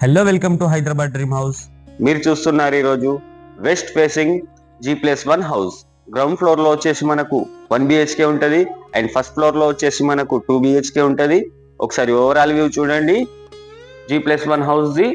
Hello, welcome to Hyderabad dream house. మీరు చూస్తున్నారు ఈరోజు west facing G+1 house. Ground floor లో వచ్చేసి మనకు 1 BHK ఉంటది అండ్ ఫస్ట్ ఫ్లోర్ లో వచ్చేసి మనకు 2 BHK ఉంటది. ఒకసారి ఓవరాల్ వ్యూ చూడండి G+1 హౌస్ ది.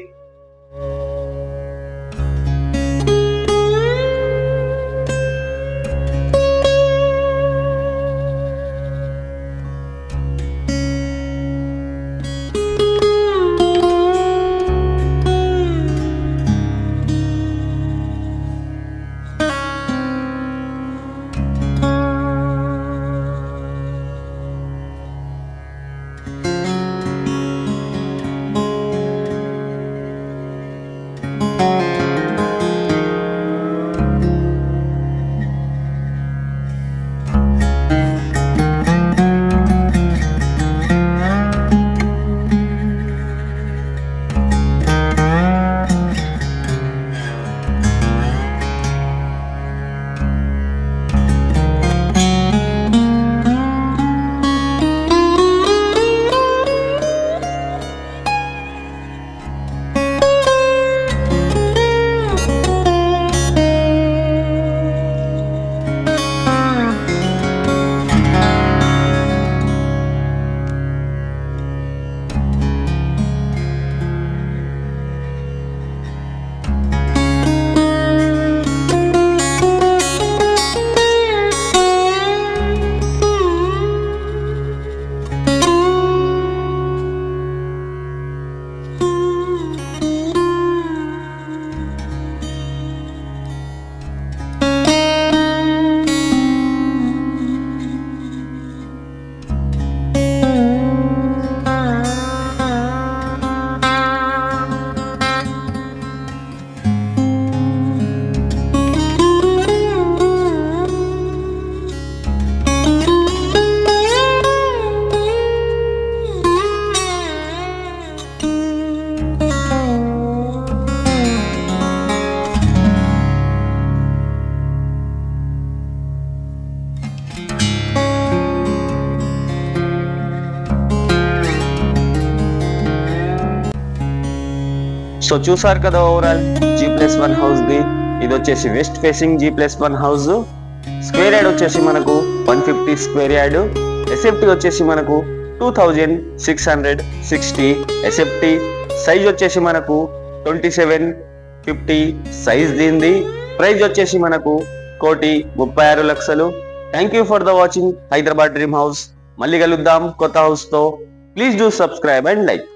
సో చూసారు కదా ఓవరాల్ G+1 హౌస్ ది. ఇది వచ్చేసి west facing G+1 house. Square yard వచ్చేసి మనకు 150 స్క్వేర్ యార్డ్. ఎస్ఎఫ్టీ వచ్చేసి మనకు 2660 ఎస్ఎఫ్టీ. సైజ్ వచ్చేసి మనకు 2750 సైజ్ దీనిది. ప్రైస్ వచ్చేసి మనకు 1,36,00,000. Thank you for the watching Hyderabad dream house. మళ్ళీ కలుద్దాం కొత్త హౌస్ తో. Please do subscribe and like.